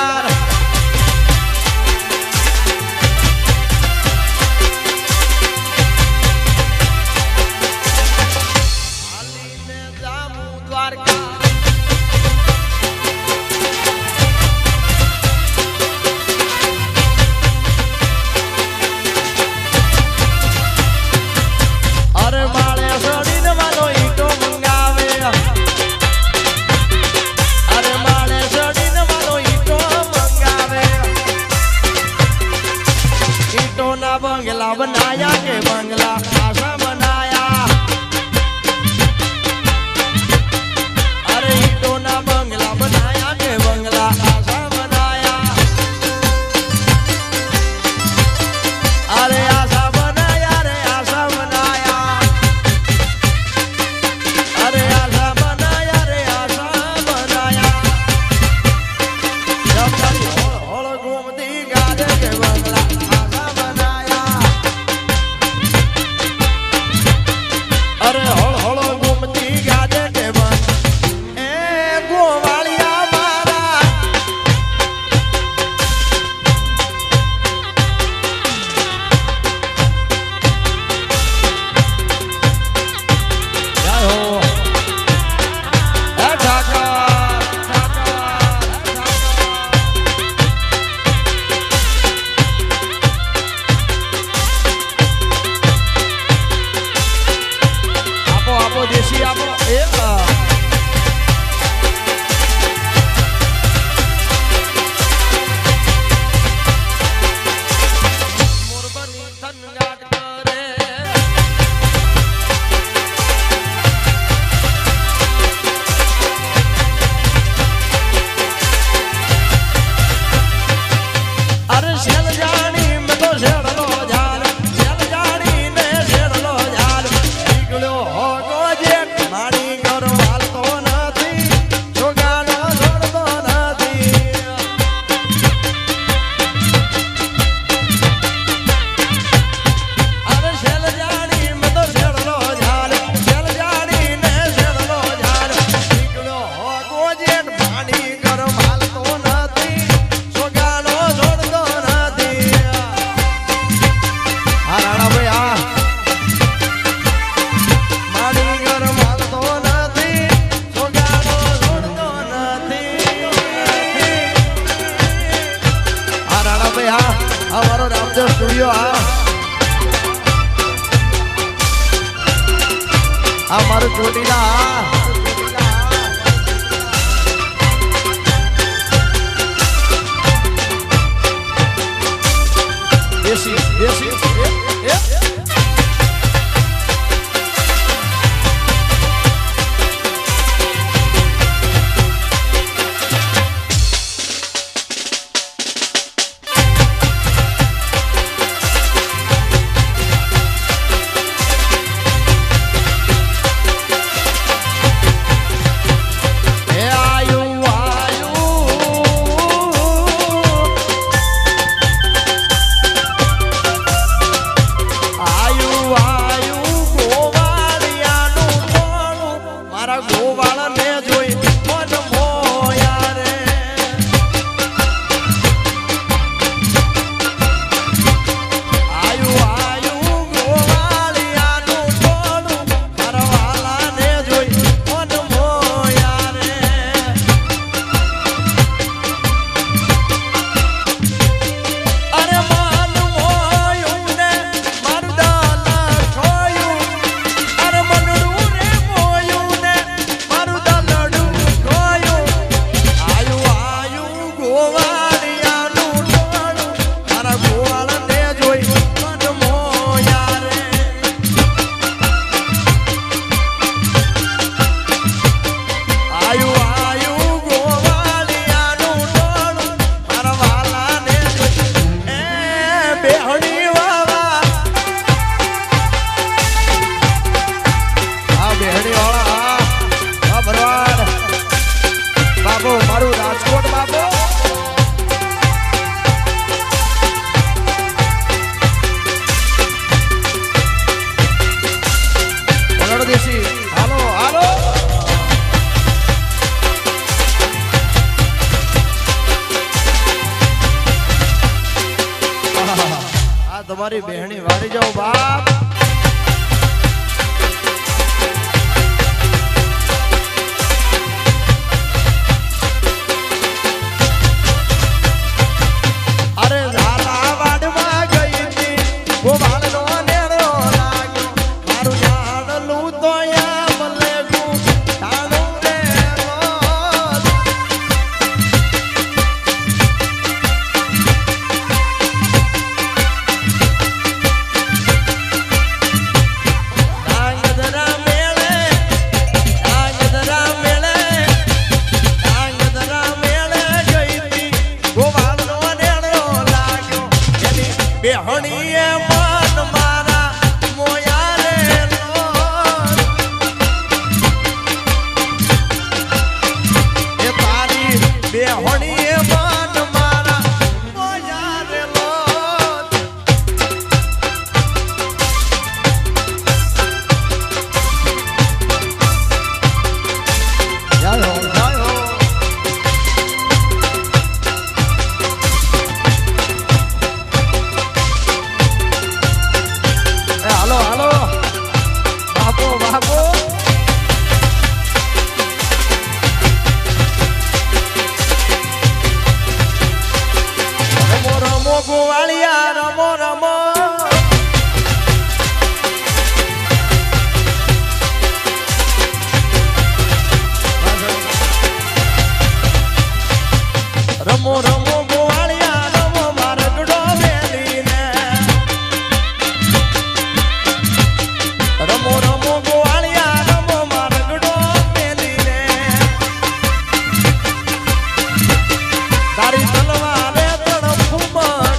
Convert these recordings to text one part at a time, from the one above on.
જોરદાર बंगला बनाया के बंगला आशा बनाया अरे ईटों ना बंगला बनाया के बंगला आशा बनाया अरे आशा बनाया रे आशा बनाया अरे आशा बनाया रे आशा बनाया जब तारी होड़ घूमती गाड़े के बंगला अरे होड़ होड़ घूमती गाजे के बन ए गोवालिया मारा जय हो ए ठाकर देसी आपो मोरबनी थनगाट करे अरे शेल जानी में तो शेड़लो जाल शेल जानी ने शेड़लो जाल निकलो हो मारी घर हालतो નથી છોગાનો છોડતો નથી અરે શેલ જાણી મેં તો શેડલો ઝાલ શેલ જાણી ને શેડલો ઝાલ નીકળ્યો હો ગોજેટ મારી ઘર હાલતો નથી છોગાનો છોડતો નથી આ રાણા ભાઈ આ हमारो रामदेव स्टूडियो हमारो चोटीला देसी देसी તમારી બહેણી વારી જાઓ બાપ. અરે ઝાલા વાડમાં ગઈ હતી ગોવાળનો નેરો લાગ્યો મારું યાદલું તો યામ લેવું ટાણું નેરો. ડાંગદરા મેળે ગઈ હતી ગોવાળનો નેરો લાગ્યો એની બેહણીએ મન મારા મોયા રેલો. એ તારી બેહણીએ મન મારા મોયા રેલો. જય હો જય હો. એ હાલો હાલો બાપો બાપો. રમો રમો ગોવાળિયા રમો રમો. રમો રમો ગોવાળિયા રમો મારગડો મેલીને. રમો રમો ગોવાળિયા રમો મારગડો મેલીને. તારી તલવારે તડફું મકા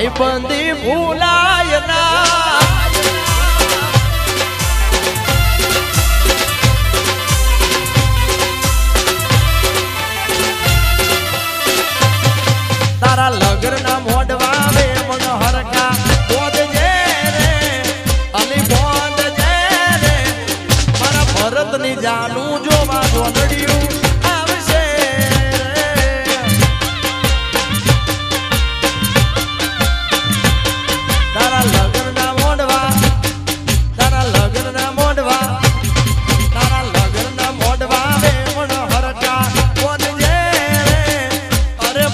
ભાઈબંધી ભૂલાય ના તારા લગર ના મોઢવા વે મન હરકા બોધજે રે અલી બોધજે રે મારા ભરત ની જાનું જોવા જોડ્યું આવશે તારા લગર ના મોઢવા તારા લગર ના મોઢવા તારા લગર ના મોઢવા વે મન હરકા બોધજે રે અરે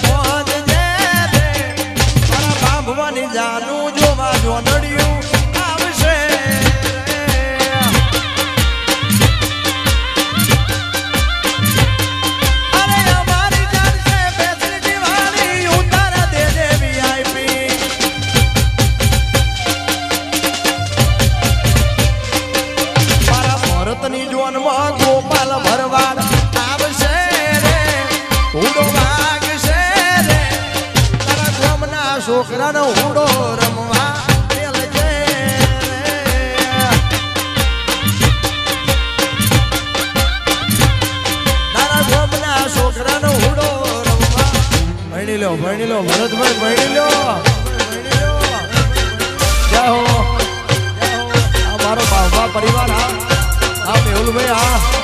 ભવાની જાનું જોવા જોડ્યું આવશે અરે અમારી જાન છે બેસરી દિવાળી ઉતાર દેજે વીઆઈપી મારા ભરતની જોનમાં ગોપાલ ભરવાડ આવશે રે ઉડો વાગશે રે તારા ગામના છોકરાનો ઉડો રમવા મેલજે તારા ગામના છોકરાનો ઉડો રમવા ભણી લો ભરતભાઈ ભણી લો જય હો આ મારો બાબા પરિવાર આ મેહુલભાઈ આ